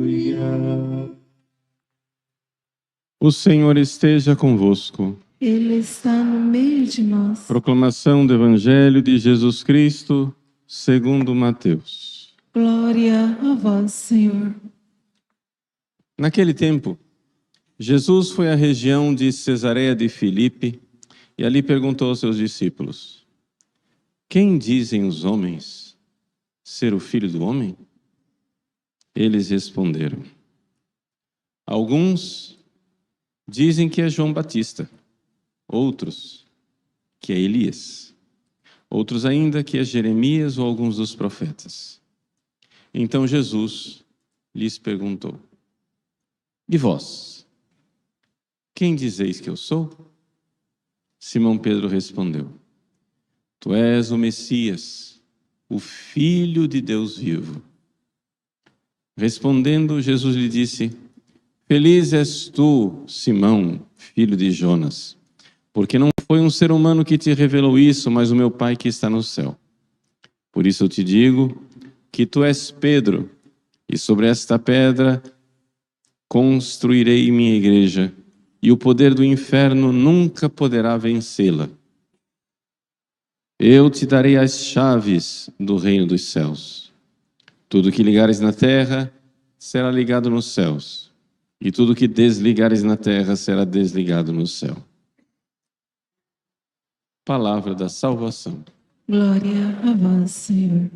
Aleluia. O Senhor esteja convosco. Ele está no meio de nós. Proclamação do Evangelho de Jesus Cristo, segundo Mateus. Glória a vós, Senhor. Naquele tempo, Jesus foi à região de Cesareia de Filipe e ali perguntou aos seus discípulos: quem dizem os homens ser o Filho do Homem? Eles responderam: alguns dizem que é João Batista, outros que é Elias, outros ainda que é Jeremias ou alguns dos profetas. Então Jesus lhes perguntou: e vós, quem dizeis que eu sou? Simão Pedro respondeu: tu és o Messias, o Filho de Deus vivo. Respondendo, Jesus lhe disse: feliz és tu, Simão, filho de Jonas, porque não foi um ser humano que te revelou isso, mas o meu Pai que está no céu. Por isso eu te digo que tu és Pedro, e sobre esta pedra construirei minha igreja, e o poder do inferno nunca poderá vencê-la. Eu te darei as chaves do reino dos céus. Tudo que ligares na terra será ligado nos céus, e tudo que desligares na terra será desligado no céu. Palavra da salvação. Glória a vós, Senhor.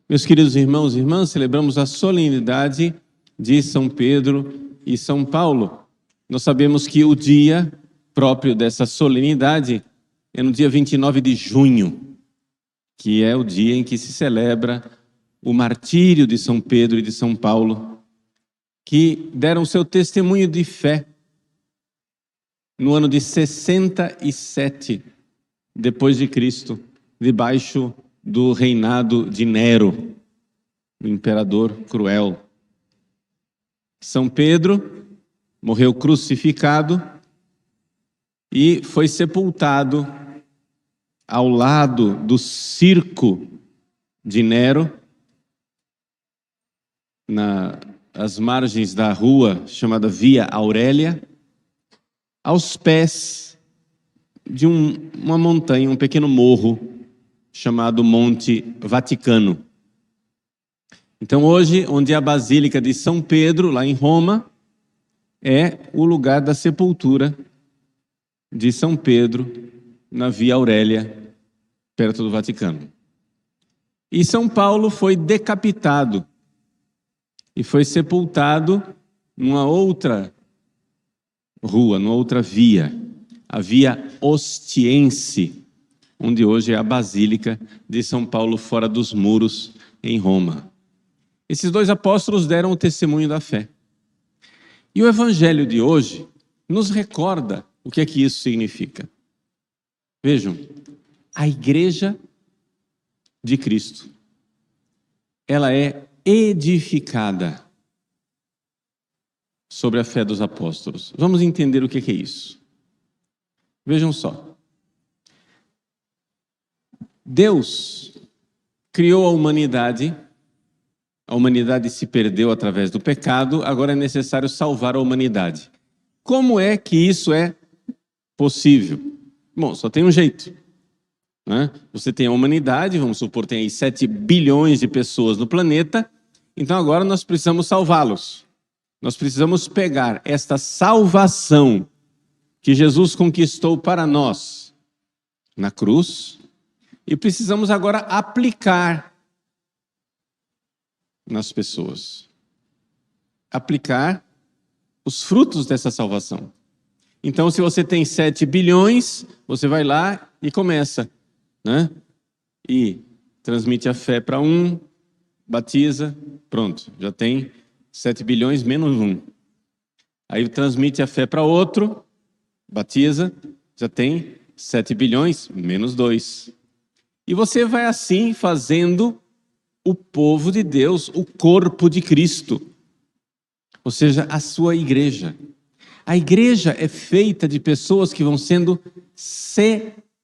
Meus queridos irmãos e irmãs, celebramos a solenidade de São Pedro e São Paulo. Nós sabemos que o dia próprio dessa solenidade é no dia 29 de junho, que é o dia em que se celebra o martírio de São Pedro e de São Paulo, que deram seu testemunho de fé no ano de 67 depois de Cristo, debaixo do reinado de Nero, o imperador cruel. São Pedro morreu crucificado e foi sepultado ao lado do circo de Nero, às margens da rua chamada Via Aurélia, aos pés de uma montanha, um pequeno morro chamado Monte Vaticano. Então hoje, onde é a Basílica de São Pedro, lá em Roma, é o lugar da sepultura de São Pedro na Via Aurélia, perto do Vaticano. E São Paulo foi decapitado e foi sepultado numa outra rua, numa outra via, a Via Ostiense, onde hoje é a Basílica de São Paulo, fora dos muros, em Roma. Esses dois apóstolos deram o testemunho da fé. E o Evangelho de hoje nos recorda o que é que isso significa. Vejam, a Igreja de Cristo, ela é edificada sobre a fé dos apóstolos. Vamos entender o que é isso. Vejam só. Deus criou a humanidade se perdeu através do pecado, agora é necessário salvar a humanidade. Como é que isso é possível? Bom, só tem um jeito, né? Você tem a humanidade, vamos supor, tem aí 7 bilhões de pessoas no planeta, então agora nós precisamos salvá-los. Nós precisamos pegar esta salvação que Jesus conquistou para nós na cruz e precisamos agora aplicar nas pessoas. Aplicar os frutos dessa salvação. Então, se você tem 7 bilhões, você vai lá e começa, né? E transmite a fé para um, batiza, pronto, já tem 7 bilhões menos 1. Aí transmite a fé para outro, batiza, já tem 7 bilhões menos 2. E você vai assim fazendo o povo de Deus, o corpo de Cristo, ou seja, a sua igreja. A igreja é feita de pessoas que vão sendo separadas.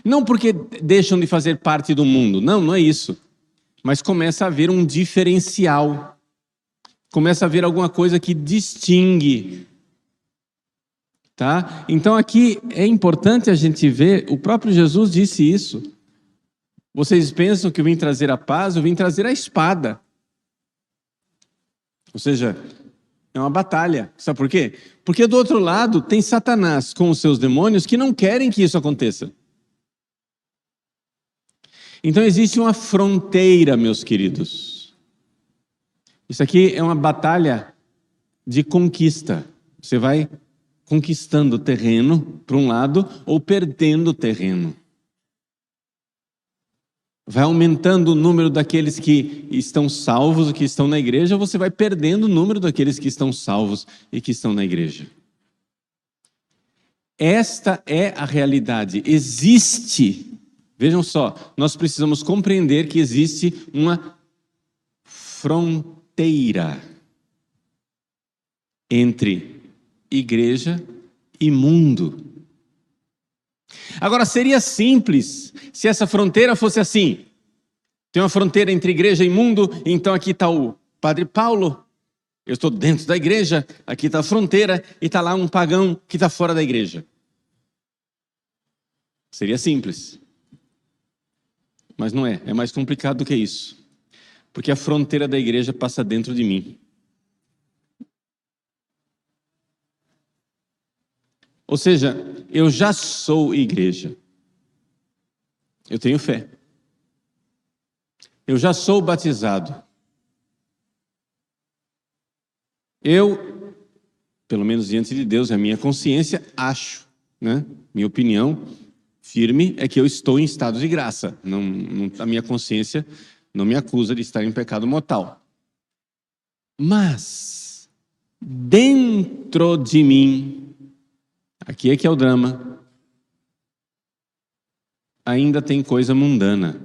Não porque deixam de fazer parte do mundo, não é isso. Mas começa a haver um diferencial. Começa a haver alguma coisa que distingue. Tá? Então aqui é importante a gente ver, o próprio Jesus disse isso. Vocês pensam que eu vim trazer a paz, eu vim trazer a espada. Ou seja, é uma batalha. Sabe por quê? Porque do outro lado tem Satanás com os seus demônios que não querem que isso aconteça. Então existe uma fronteira, meus queridos. Isso aqui é uma batalha de conquista. Você vai conquistando terreno para um lado ou perdendo terreno. Vai aumentando o número daqueles que estão salvos, que estão na igreja, ou você vai perdendo o número daqueles que estão salvos e que estão na igreja. Esta é a realidade. Existe, vejam só, nós precisamos compreender que existe uma fronteira entre igreja e mundo. Agora, seria simples se essa fronteira fosse assim. Tem uma fronteira entre igreja e mundo, então aqui está o Padre Paulo, eu estou dentro da igreja, aqui está a fronteira, e está lá um pagão que está fora da igreja. Seria simples. Mas não é mais complicado do que isso. Porque a fronteira da igreja passa dentro de mim. Ou seja, eu já sou igreja. Eu tenho fé. Eu já sou batizado. Eu, pelo menos diante de Deus, a minha consciência, acho, né? Minha opinião firme é que eu estou em estado de graça. A minha consciência não me acusa de estar em pecado mortal. Mas, dentro de mim, aqui é que é o drama, ainda tem coisa mundana.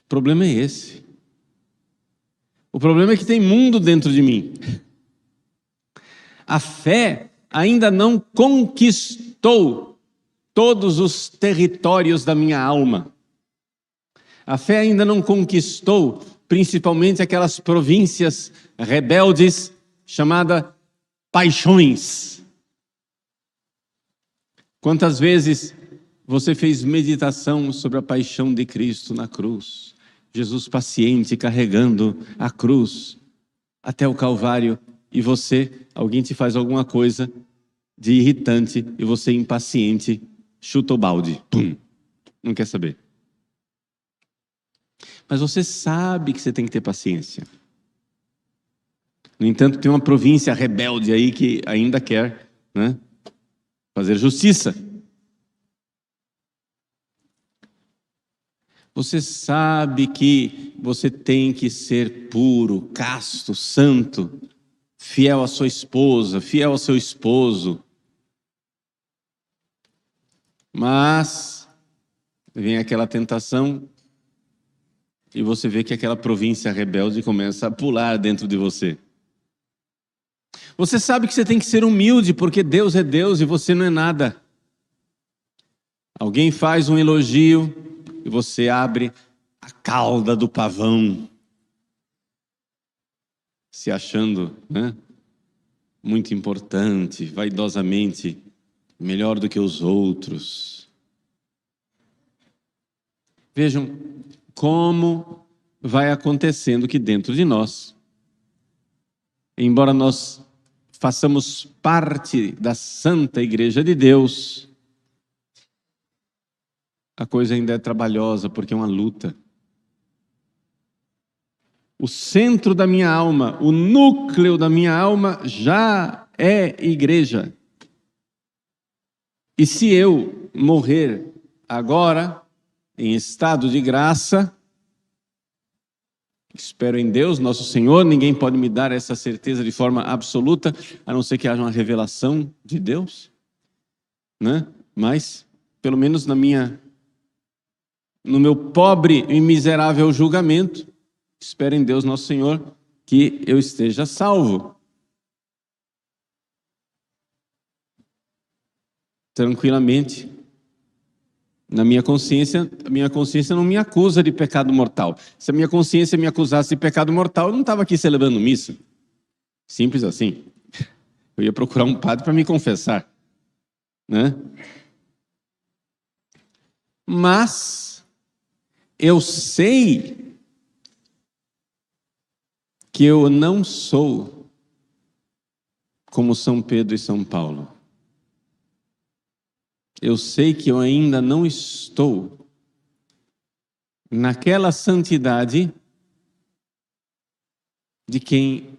O problema é esse. O problema é que tem mundo dentro de mim. A fé ainda não conquistou todos os territórios da minha alma. A fé ainda não conquistou, principalmente aquelas províncias rebeldes chamadas paixões. Quantas vezes você fez meditação sobre a paixão de Cristo na cruz? Jesus paciente carregando a cruz até o Calvário e alguém te faz alguma coisa de irritante e você impaciente chuta o balde. Pum! Não quer saber. Mas você sabe que você tem que ter paciência. No entanto, tem uma província rebelde aí que ainda quer, né, fazer justiça. Você sabe que você tem que ser puro, casto, santo, fiel à sua esposa, fiel ao seu esposo. Mas vem aquela tentação e você vê que aquela província rebelde começa a pular dentro de você. Você sabe que você tem que ser humilde, porque Deus é Deus e você não é nada. Alguém faz um elogio e você abre a cauda do pavão, se achando, né, muito importante, vaidosamente, melhor do que os outros. Vejam como vai acontecendo que dentro de nós, embora nós façamos parte da Santa Igreja de Deus, a coisa ainda é trabalhosa, porque é uma luta. O centro da minha alma, o núcleo da minha alma já é igreja. E se eu morrer agora, em estado de graça, espero em Deus, nosso Senhor, ninguém pode me dar essa certeza de forma absoluta, a não ser que haja uma revelação de Deus, né? Mas, pelo menos no meu pobre e miserável julgamento, espero em Deus, nosso Senhor, que eu esteja salvo. Tranquilamente. Na minha consciência, a minha consciência não me acusa de pecado mortal. Se a minha consciência me acusasse de pecado mortal, eu não estava aqui celebrando missa. Simples assim. Eu ia procurar um padre para me confessar, né? Mas eu sei que eu não sou como São Pedro e São Paulo. Eu sei que eu ainda não estou naquela santidade de quem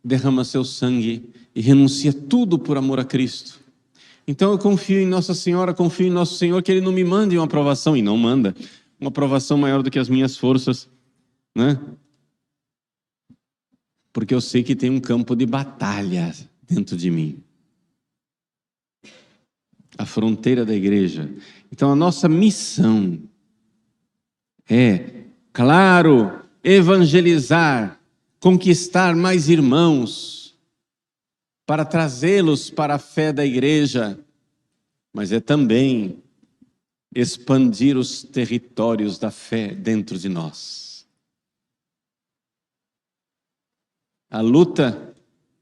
derrama seu sangue e renuncia tudo por amor a Cristo. Então eu confio em Nossa Senhora, confio em Nosso Senhor que Ele não me mande uma aprovação, e não manda, uma aprovação maior do que as minhas forças, né? Porque eu sei que tem um campo de batalha dentro de mim. A fronteira da igreja. Então a nossa missão é, claro, evangelizar, conquistar mais irmãos, para trazê-los para a fé da igreja, mas é também expandir os territórios da fé dentro de nós. A luta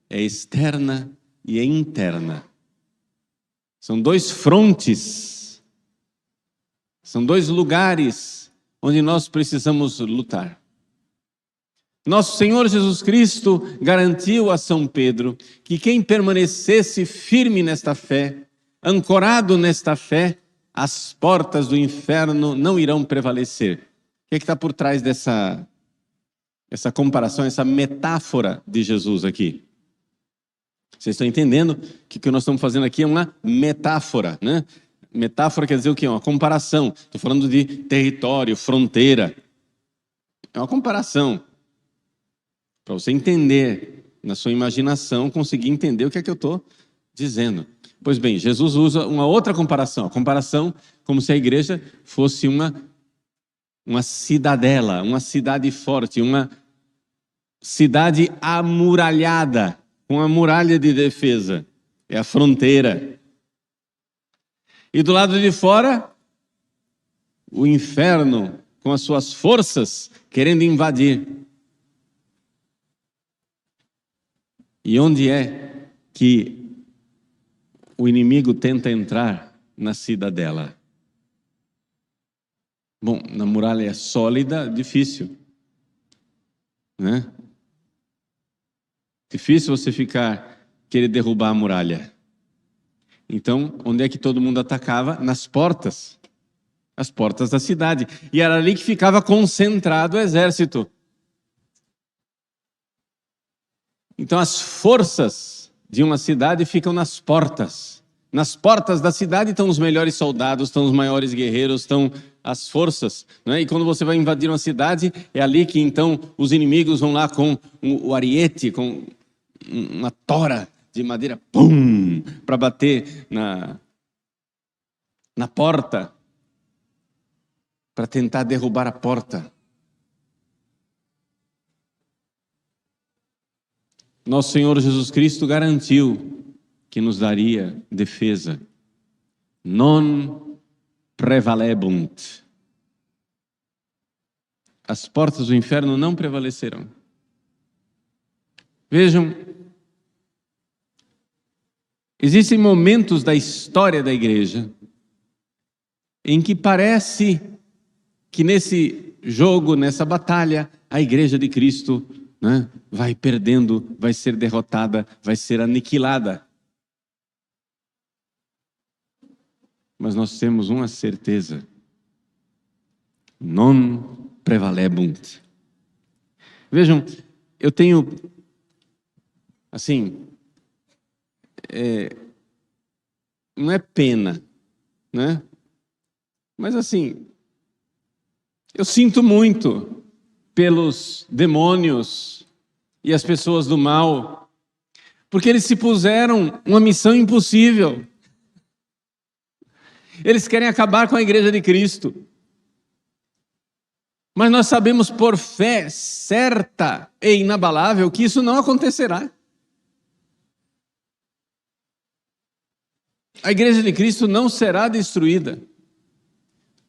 é externa e é interna. São dois frontes, são dois lugares onde nós precisamos lutar. Nosso Senhor Jesus Cristo garantiu a São Pedro que quem permanecesse firme nesta fé, ancorado nesta fé, as portas do inferno não irão prevalecer. O que está por trás dessa comparação, essa metáfora de Jesus aqui? Vocês estão entendendo que o que nós estamos fazendo aqui é uma metáfora, né? Metáfora quer dizer o quê? Uma comparação. Estou falando de território, fronteira. É uma comparação. Para você entender, na sua imaginação, conseguir entender o que é que eu estou dizendo. Pois bem, Jesus usa uma outra comparação. A comparação como se a igreja fosse uma cidadela, uma cidade forte, uma cidade amuralhada, com a muralha de defesa. É a fronteira. E do lado de fora, o inferno, com as suas forças, querendo invadir. E onde é que o inimigo tenta entrar na cidadela? Bom, na muralha sólida, difícil, né? Difícil você querer derrubar a muralha. Então, onde é que todo mundo atacava? Nas portas. As portas da cidade. E era ali que ficava concentrado o exército. Então, as forças de uma cidade ficam nas portas. Nas portas da cidade estão os melhores soldados, estão os maiores guerreiros, estão as forças, né? E quando você vai invadir uma cidade, é ali que então os inimigos vão lá com o ariete, com uma tora de madeira, pum, para bater na porta, para tentar derrubar a porta. Nosso Senhor Jesus Cristo garantiu que nos daria defesa. Non prevalebunt. As portas do inferno não prevalecerão. Vejam, existem momentos da história da igreja em que parece que nesse jogo, nessa batalha, a igreja de Cristo, né, vai perdendo, vai ser derrotada, vai ser aniquilada. Mas nós temos uma certeza: non prevalebunt. Vejam, eu tenho, assim, não é pena, né? Mas assim, eu sinto muito pelos demônios e as pessoas do mal, porque eles se puseram uma missão impossível. Eles querem acabar com a igreja de Cristo. Mas nós sabemos por fé certa e inabalável que isso não acontecerá. A igreja de Cristo não será destruída.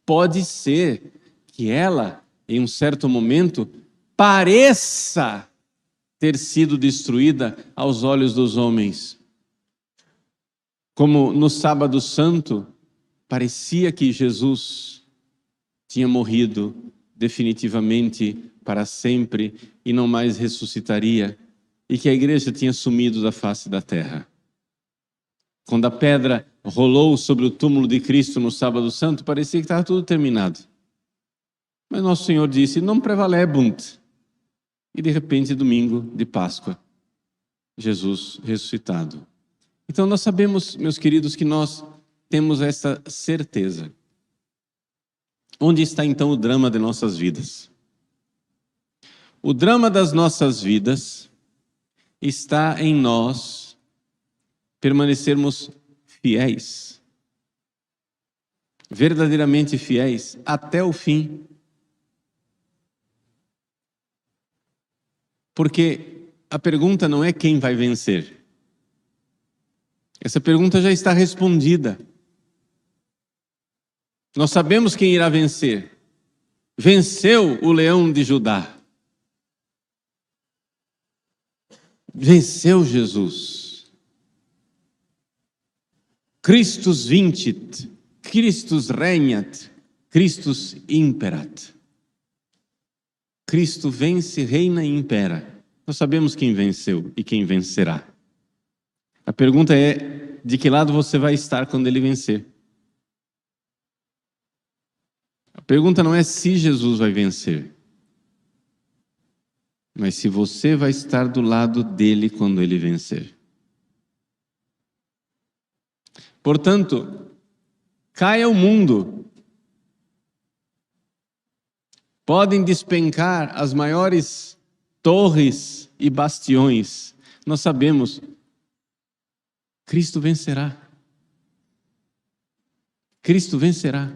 Pode ser que ela, em um certo momento, pareça ter sido destruída aos olhos dos homens. Como no sábado santo, parecia que Jesus tinha morrido definitivamente para sempre e não mais ressuscitaria, e que a igreja tinha sumido da face da terra. Quando a pedra rolou sobre o túmulo de Cristo no sábado santo, parecia que estava tudo terminado. Mas nosso Senhor disse, não prevalebunt. E de repente, domingo de Páscoa, Jesus ressuscitado. Então nós sabemos, meus queridos, que nós temos essa certeza. Onde está então o drama de nossas vidas? O drama das nossas vidas está em nós permanecermos fiéis, verdadeiramente fiéis, até o fim. Porque a pergunta não é quem vai vencer. Essa pergunta já está respondida. Nós sabemos quem irá vencer. Venceu o leão de Judá. Venceu Jesus. Christus vincit, Christus regnat, Christus imperat. Cristo vence, reina e impera. Nós sabemos quem venceu e quem vencerá. A pergunta é, de que lado você vai estar quando ele vencer? A pergunta não é se Jesus vai vencer, mas se você vai estar do lado dele quando ele vencer. Portanto, caia o mundo. Podem despencar as maiores torres e bastiões. Nós sabemos, Cristo vencerá. Cristo vencerá.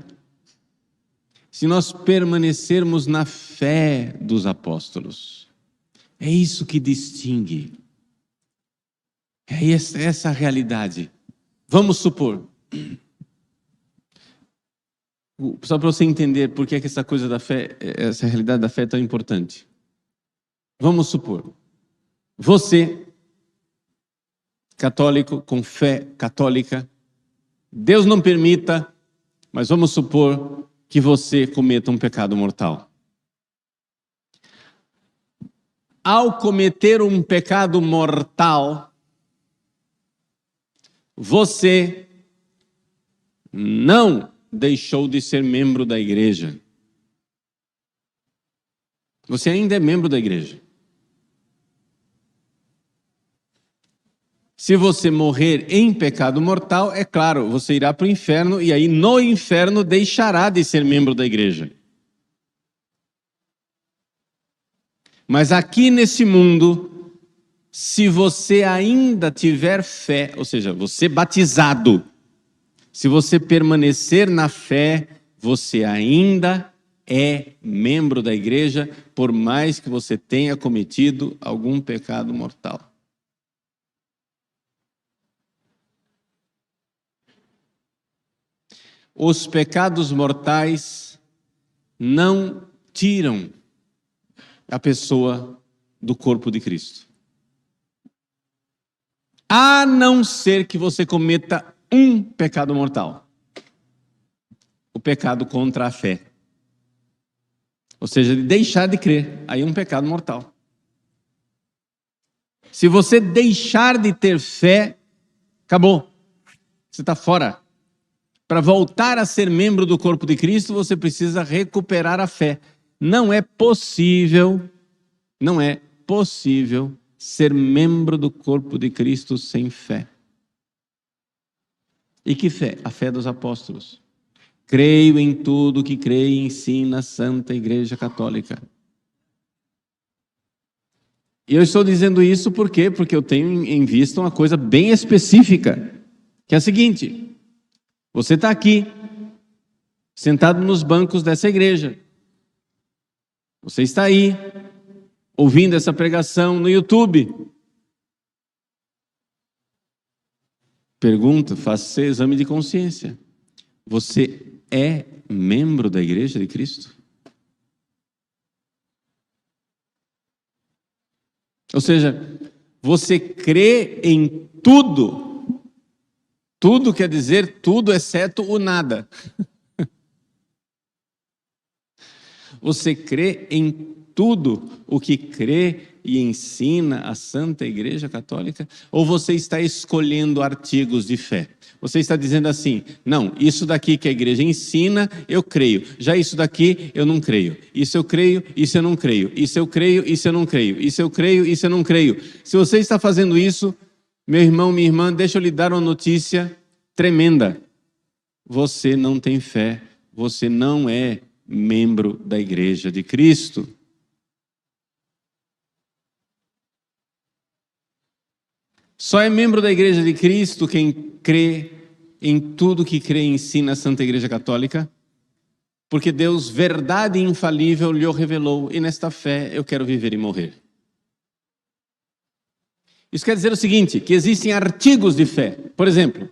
Se nós permanecermos na fé dos apóstolos. É isso que distingue. É essa a realidade. Vamos supor, só para você entender por que essa coisa da fé, essa realidade da fé é tão importante. Vamos supor, você, católico, com fé católica, Deus não permita, mas vamos supor que você cometa um pecado mortal. Ao cometer um pecado mortal, você não deixou de ser membro da igreja. Você ainda é membro da igreja. Se você morrer em pecado mortal, é claro, você irá para o inferno e aí no inferno deixará de ser membro da igreja. Mas aqui nesse mundo, se você ainda tiver fé, ou seja, você batizado, se você permanecer na fé, você ainda é membro da igreja, por mais que você tenha cometido algum pecado mortal. Os pecados mortais não tiram a pessoa do corpo de Cristo. A não ser que você cometa um pecado mortal. O pecado contra a fé. Ou seja, de deixar de crer. Aí é um pecado mortal. Se você deixar de ter fé, acabou. Você está fora. Para voltar a ser membro do corpo de Cristo, você precisa recuperar a fé. Não é possível ser membro do corpo de Cristo sem fé. E que fé? A fé dos apóstolos. Creio em tudo que creio e ensina a Santa Igreja Católica. E eu estou dizendo isso por quê? Porque eu tenho em vista uma coisa bem específica, que é a seguinte: você está aqui, sentado nos bancos dessa igreja. Você está aí, ouvindo essa pregação no YouTube. Pergunta, faça exame de consciência. Você é membro da Igreja de Cristo? Ou seja, você crê em tudo. Tudo quer dizer tudo exceto o nada. Você crê em tudo o que crê e ensina a Santa Igreja Católica? Ou você está escolhendo artigos de fé? Você está dizendo assim, não, isso daqui que a igreja ensina, eu creio. Já isso daqui, eu não creio. Isso eu creio, isso eu não creio. Isso eu creio, isso eu não creio. Isso eu creio, isso eu não creio. Se você está fazendo isso, meu irmão, minha irmã, deixa eu lhe dar uma notícia tremenda. Você não tem fé, você não é membro da Igreja de Cristo. Só é membro da Igreja de Cristo quem crê em tudo que crê e ensina a Santa Igreja Católica, porque Deus, verdade infalível, lhe revelou, e nesta fé eu quero viver e morrer. Isso quer dizer o seguinte, que existem artigos de fé. Por exemplo,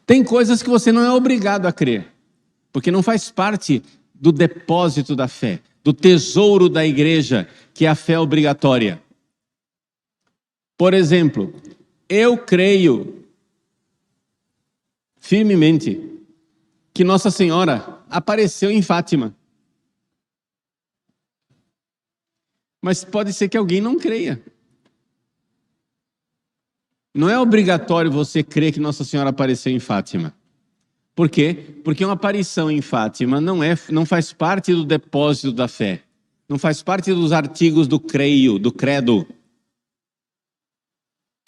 tem coisas que você não é obrigado a crer, porque não faz parte do depósito da fé, do tesouro da igreja, que é a fé obrigatória. Por exemplo, eu creio firmemente que Nossa Senhora apareceu em Fátima. Mas pode ser que alguém não creia. Não é obrigatório você crer que Nossa Senhora apareceu em Fátima. Por quê? Porque uma aparição em Fátima não faz parte do depósito da fé. Não faz parte dos artigos do credo.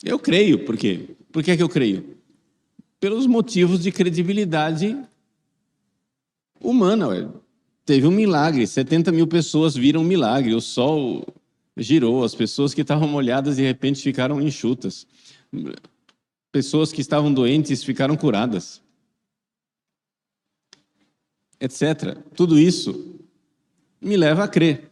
Eu creio, por quê? Por que eu creio? Pelos motivos de credibilidade humana. Ué. Teve um milagre, 70 mil pessoas viram um milagre, o sol girou, as pessoas que estavam molhadas de repente ficaram enxutas. Pessoas que estavam doentes ficaram curadas. Etc. Tudo isso me leva a crer.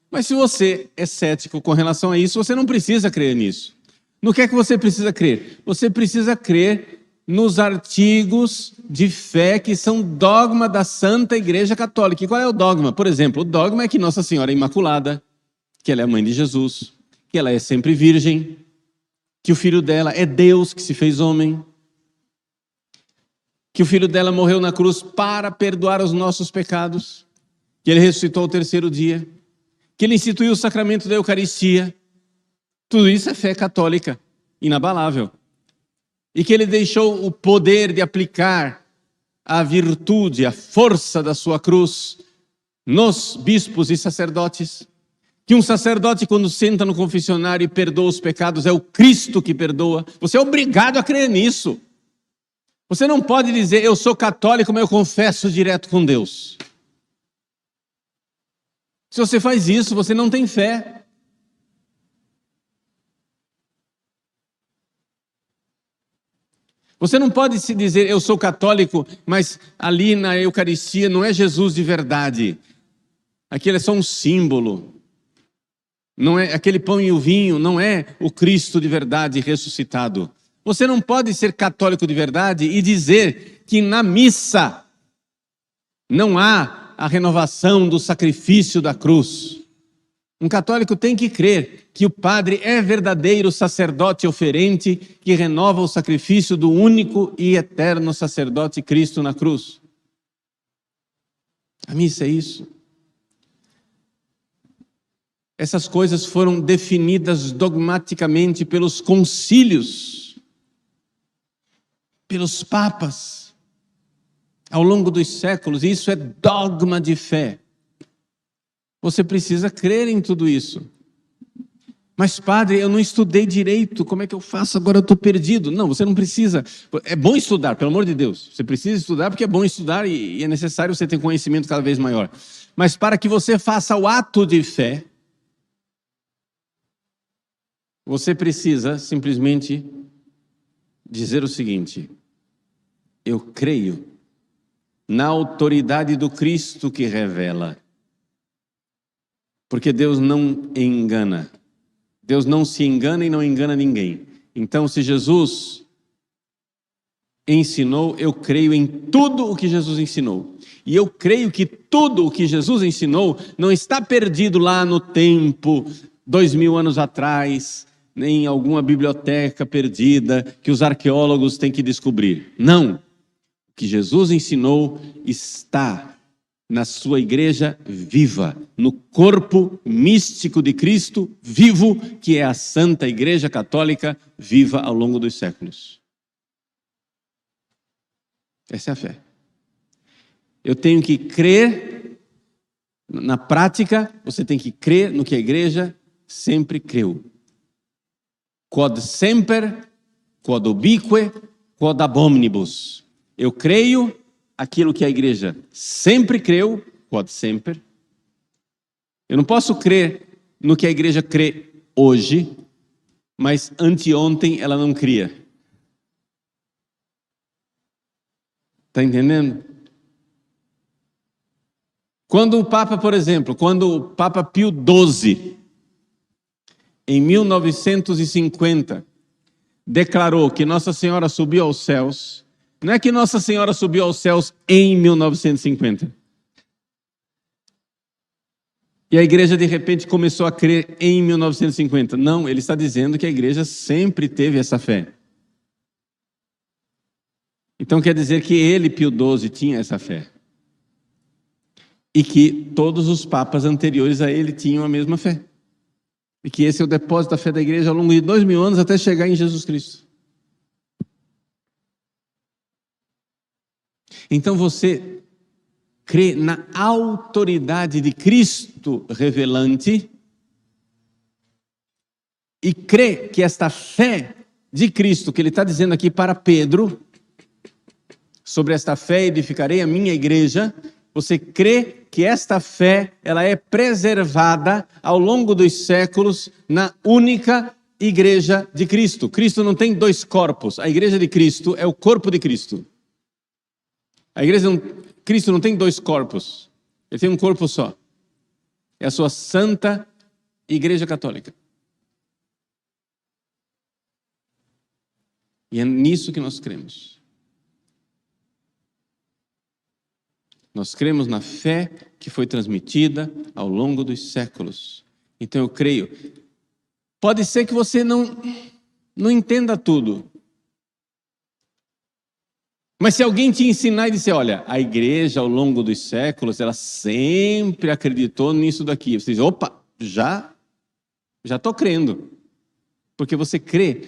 Mas se você é cético com relação a isso, você não precisa crer nisso. No que é que você precisa crer? Você precisa crer nos artigos de fé que são dogma da Santa Igreja Católica. E qual é o dogma? Por exemplo, o dogma é que Nossa Senhora é Imaculada, que ela é a mãe de Jesus, que ela é sempre virgem, que o filho dela é Deus que se fez homem, que o filho dela morreu na cruz para perdoar os nossos pecados, que ele ressuscitou ao terceiro dia, que ele instituiu o sacramento da Eucaristia. Tudo isso é fé católica, inabalável. E que ele deixou o poder de aplicar a virtude, a força da sua cruz nos bispos e sacerdotes. Que um sacerdote, quando senta no confessionário e perdoa os pecados, é o Cristo que perdoa. Você é obrigado a crer nisso. Você não pode dizer, eu sou católico, mas eu confesso direto com Deus. Se você faz isso, você não tem fé. Você não pode se dizer, eu sou católico, mas ali na Eucaristia não é Jesus de verdade. Aquilo é só um símbolo. Não é, aquele pão e o vinho não é o Cristo de verdade ressuscitado. Você não pode ser católico de verdade e dizer que na missa não há a renovação do sacrifício da cruz. Um católico tem que crer que o padre é verdadeiro sacerdote oferente que renova o sacrifício do único e eterno sacerdote Cristo na cruz. A missa é isso. Essas coisas foram definidas dogmaticamente pelos concílios, pelos papas, ao longo dos séculos. Isso é dogma de fé. Você precisa crer em tudo isso. Mas padre, eu não estudei direito, como é que eu faço? Agora eu estou perdido. Não, você não precisa. É bom estudar, pelo amor de Deus. Você precisa estudar porque é bom estudar e é necessário você ter conhecimento cada vez maior. Mas para que você faça o ato de fé, você precisa simplesmente dizer o seguinte: eu creio na autoridade do Cristo que revela. Porque Deus não engana. Deus não se engana e não engana ninguém. Então, se Jesus ensinou, eu creio em tudo o que Jesus ensinou. E eu creio que tudo o que Jesus ensinou não está perdido lá no tempo, 2000 anos atrás, nem em alguma biblioteca perdida que os arqueólogos têm que descobrir. Não. O que Jesus ensinou está na sua igreja viva, no corpo místico de Cristo vivo, que é a Santa Igreja Católica viva ao longo dos séculos. Essa é a fé. Eu tenho que crer, na prática, você tem que crer no que a igreja sempre creu. Quod semper, quod ubique, quod ab omnibus. Eu creio aquilo que a igreja sempre creu, quod semper. Eu não posso crer no que a igreja crê hoje, mas anteontem ela não cria. Está entendendo? Quando o Papa, por exemplo, quando o Papa Pio XII, em 1950, declarou que Nossa Senhora subiu aos céus, não é que Nossa Senhora subiu aos céus em 1950. E a igreja de repente começou a crer em 1950. Não, ele está dizendo que a igreja sempre teve essa fé. Então quer dizer que ele, Pio XII, tinha essa fé. E que todos os papas anteriores a ele tinham a mesma fé. E que esse é o depósito da fé da igreja ao longo de 2000 anos até chegar em Jesus Cristo. Então você crê na autoridade de Cristo revelante e crê que esta fé de Cristo, que ele está dizendo aqui para Pedro, sobre esta fé edificarei a minha igreja, você crê que esta fé ela é preservada ao longo dos séculos na única igreja de Cristo. Cristo não tem dois corpos, a igreja de Cristo é o corpo de Cristo. Cristo não tem dois corpos, ele tem um corpo só. É a sua santa igreja católica. E é nisso que nós cremos. Nós cremos na fé que foi transmitida ao longo dos séculos. Então eu creio. Pode ser que você não entenda tudo. Mas se alguém te ensinar e disser, olha, a igreja ao longo dos séculos, ela sempre acreditou nisso daqui. Você diz, opa, já estou crendo. Porque você crê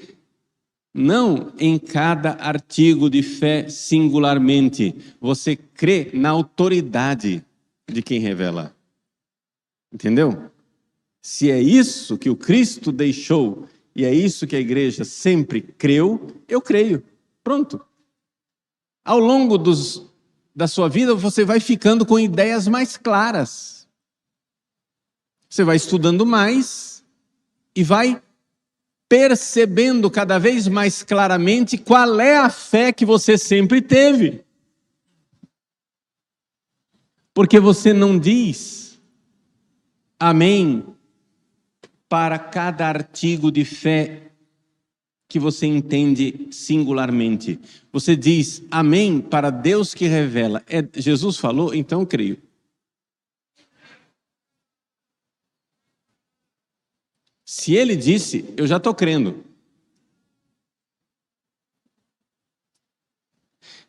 não em cada artigo de fé singularmente. Você crê na autoridade de quem revela. Entendeu? Se é isso que o Cristo deixou e é isso que a igreja sempre creu, eu creio. Pronto. Ao longo da sua vida, você vai ficando com ideias mais claras. Você vai estudando mais e vai percebendo cada vez mais claramente qual é a fé que você sempre teve. Porque você não diz amém para cada artigo de fé que você entende singularmente. Você diz amém para Deus que revela. Jesus falou, então eu creio. Se ele disse, eu já estou crendo.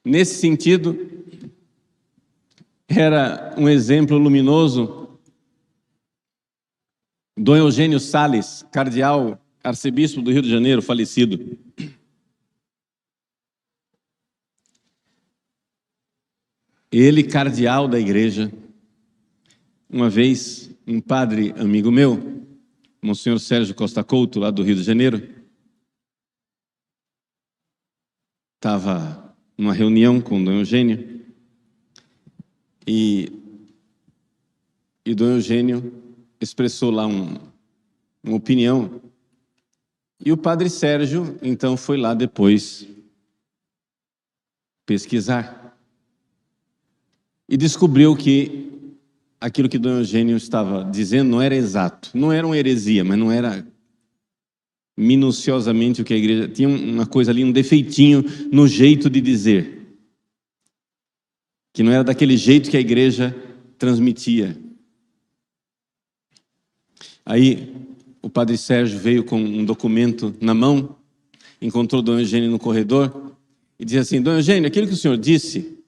Nesse sentido, era um exemplo luminoso Dom Eugênio Salles, cardeal, arcebispo do Rio de Janeiro, falecido. Ele, cardeal da igreja, uma vez, um padre amigo meu, Monsenhor Sérgio Costa Couto, lá do Rio de Janeiro, estava numa reunião com Dom Eugênio e Dom Eugênio expressou lá uma opinião e o padre Sérgio então foi lá depois pesquisar e descobriu que aquilo que Dom Eugênio estava dizendo não era exato. Não era uma heresia, mas não era minuciosamente o que a igreja... Tinha uma coisa ali, um defeitinho no jeito de dizer. Que não era daquele jeito que a igreja transmitia. Aí o padre Sérgio veio com um documento na mão, encontrou Dom Eugênio no corredor e disse assim: Dom Eugênio, aquilo que o senhor disse,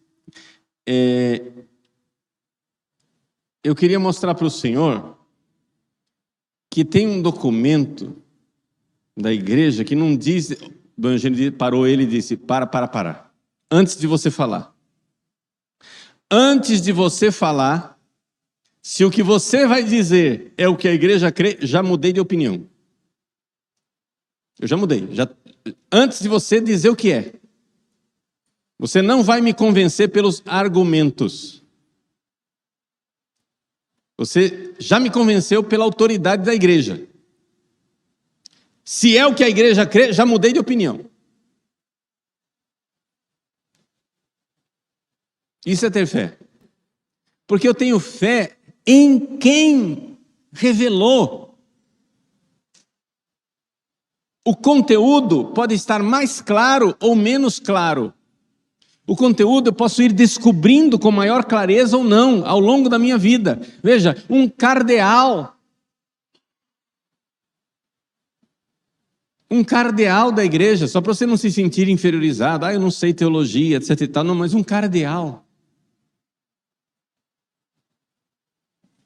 eu queria mostrar para o senhor que tem um documento da igreja que não diz... Dom Eugênio parou ele e disse: para. Antes de você falar. Antes de você falar, se o que você vai dizer é o que a igreja crê, já mudei de opinião. Eu já mudei. Antes de você dizer o que é. Você não vai me convencer pelos argumentos. Você já me convenceu pela autoridade da igreja. Se é o que a igreja crê, já mudei de opinião. Isso é ter fé. Porque eu tenho fé em quem revelou. O conteúdo pode estar mais claro ou menos claro. O conteúdo eu posso ir descobrindo com maior clareza ou não ao longo da minha vida. Veja, um cardeal da igreja, só para você não se sentir inferiorizado, eu não sei teologia, etc e tal, não, mas um cardeal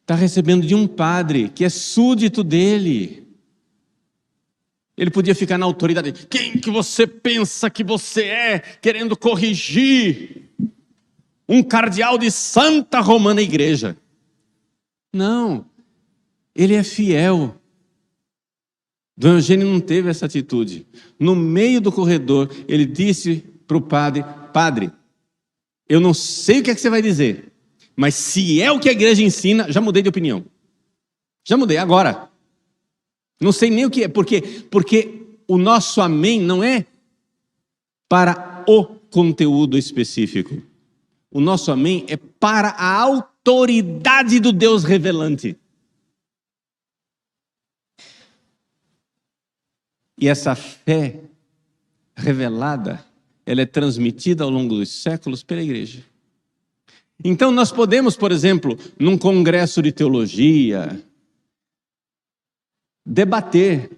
está recebendo de um padre que é súdito dele. Ele podia ficar na autoridade. Quem que você pensa que você é, querendo corrigir um cardeal de Santa Romana Igreja? Não, ele é fiel. Dom Eugênio não teve essa atitude. No meio do corredor, ele disse para o padre: Padre, eu não sei o que é que você vai dizer, mas se é o que a igreja ensina, já mudei de opinião. Já mudei, agora. Não sei nem o que é, porque o nosso amém não é para o conteúdo específico. O nosso amém é para a autoridade do Deus revelante. E essa fé revelada, ela é transmitida ao longo dos séculos pela igreja. Então nós podemos, por exemplo, num congresso de teologia, debater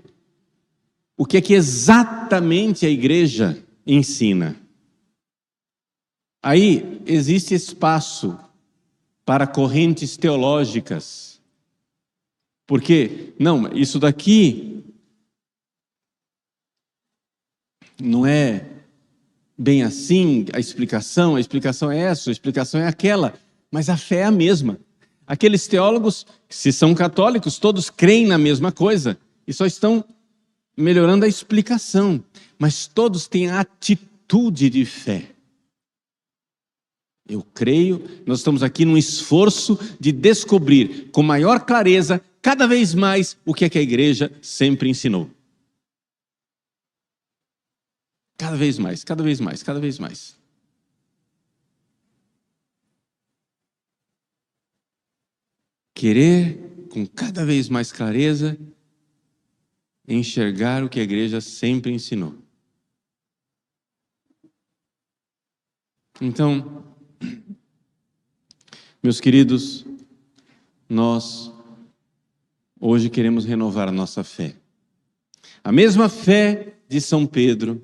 o que é que exatamente a igreja ensina. Aí existe espaço para correntes teológicas. Porque, não, isso daqui não é bem assim, a explicação é essa, a explicação é aquela, mas a fé é a mesma. Aqueles teólogos, se são católicos, todos creem na mesma coisa e só estão melhorando a explicação, mas todos têm a atitude de fé. Eu creio, nós estamos aqui num esforço de descobrir com maior clareza, cada vez mais, o que é que a igreja sempre ensinou. Cada vez mais, cada vez mais, cada vez mais. Querer, com cada vez mais clareza, enxergar o que a igreja sempre ensinou. Então, meus queridos, nós hoje queremos renovar a nossa fé. A mesma fé de São Pedro,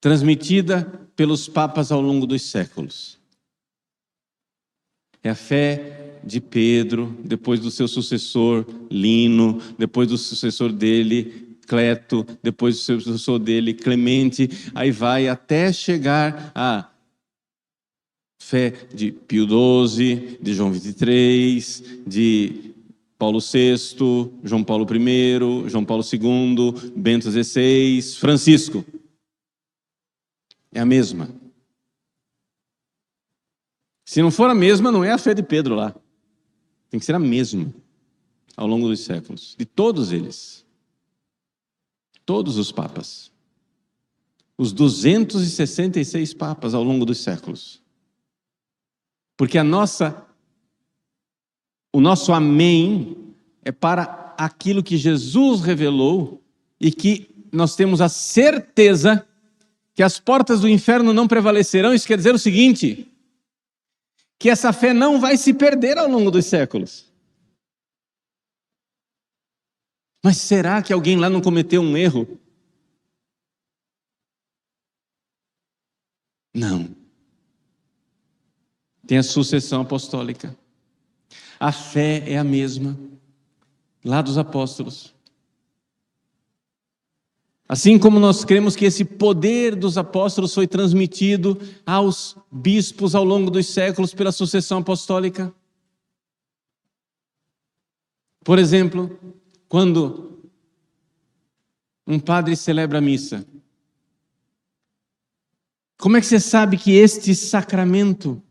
transmitida pelos papas ao longo dos séculos. É a fé de Pedro, depois do seu sucessor Lino, depois do sucessor dele Cleto, depois do seu sucessor dele Clemente, aí vai até chegar à fé de Pio XII, de João XXIII, de Paulo VI, João Paulo I, João Paulo II, Bento XVI, Francisco. É a mesma. Se não for a mesma, não é a fé de Pedro lá. Tem que ser a mesma ao longo dos séculos, de todos eles. Todos os papas. Os 266 papas ao longo dos séculos. Porque a nossa O nosso amém é para aquilo que Jesus revelou e que nós temos a certeza que as portas do inferno não prevalecerão. Isso quer dizer o seguinte, que essa fé não vai se perder ao longo dos séculos. Mas será que alguém lá não cometeu um erro? Não. Tem a sucessão apostólica. A fé é a mesma lá dos apóstolos. Assim como nós cremos que esse poder dos apóstolos foi transmitido aos bispos ao longo dos séculos pela sucessão apostólica. Por exemplo, quando um padre celebra a missa, como é que você sabe que este sacramento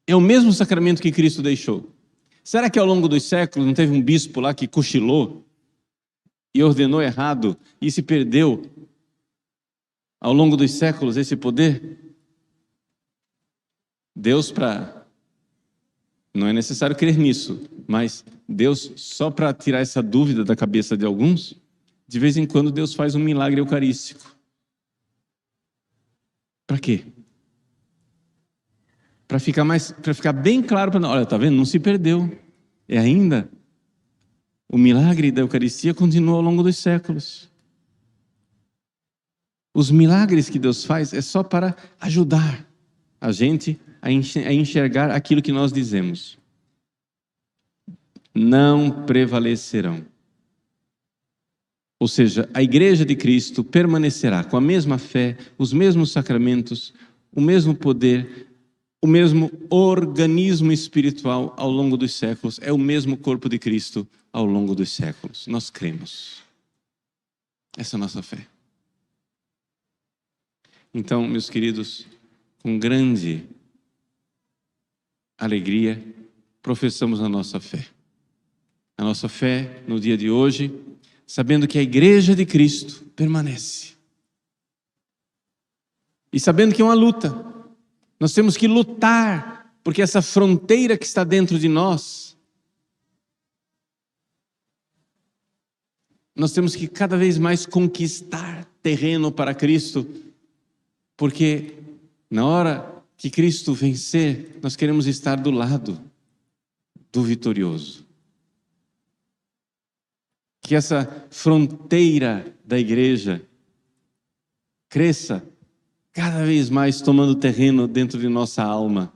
é o mesmo sacramento que Cristo deixou? Será que ao longo dos séculos não teve um bispo lá que cochilou e ordenou errado e se perdeu ao longo dos séculos esse poder? Deus não é necessário crer nisso, mas Deus, só para tirar essa dúvida da cabeça de alguns, de vez em quando Deus faz um milagre eucarístico. Para quê? Para ficar bem claro para nós, olha, tá vendo? Não se perdeu. É ainda o milagre da Eucaristia continua ao longo dos séculos. Os milagres que Deus faz é só para ajudar a gente a enxergar aquilo que nós dizemos. Não prevalecerão. Ou seja, a Igreja de Cristo permanecerá com a mesma fé, os mesmos sacramentos, o mesmo poder, o mesmo organismo espiritual ao longo dos séculos. É o mesmo corpo de Cristo ao longo dos séculos. Nós cremos. Essa é a nossa fé. Então, meus queridos, com grande alegria, professamos a nossa fé. A nossa fé no dia de hoje, sabendo que a Igreja de Cristo permanece. E sabendo que é uma luta. Nós temos que lutar, porque essa fronteira que está dentro de nós, nós temos que cada vez mais conquistar terreno para Cristo, porque na hora que Cristo vencer, nós queremos estar do lado do vitorioso. Que essa fronteira da igreja cresça cada vez mais, tomando terreno dentro de nossa alma,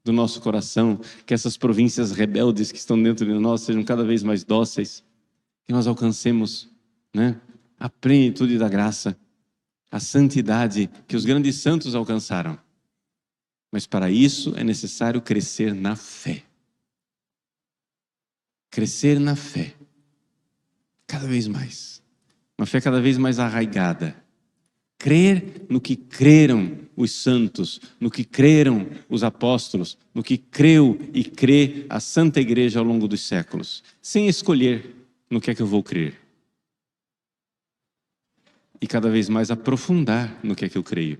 do nosso coração, que essas províncias rebeldes que estão dentro de nós sejam cada vez mais dóceis, que nós alcancemos, a plenitude da graça, a santidade que os grandes santos alcançaram. Mas para isso é necessário crescer na fé. Crescer na fé. Cada vez mais. Uma fé cada vez mais arraigada. Crer no que creram os santos, no que creram os apóstolos, no que creu e crê a Santa Igreja ao longo dos séculos, sem escolher no que é que eu vou crer. E cada vez mais aprofundar no que é que eu creio.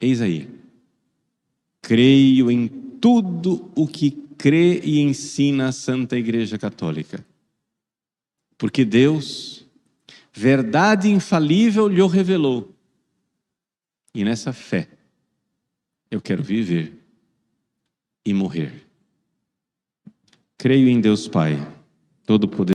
Eis aí. Creio em tudo o que crê e ensina a Santa Igreja Católica. Porque Deus, verdade infalível, lhe revelou. E nessa fé, eu quero viver e morrer. Creio em Deus Pai, Todo-Poderoso.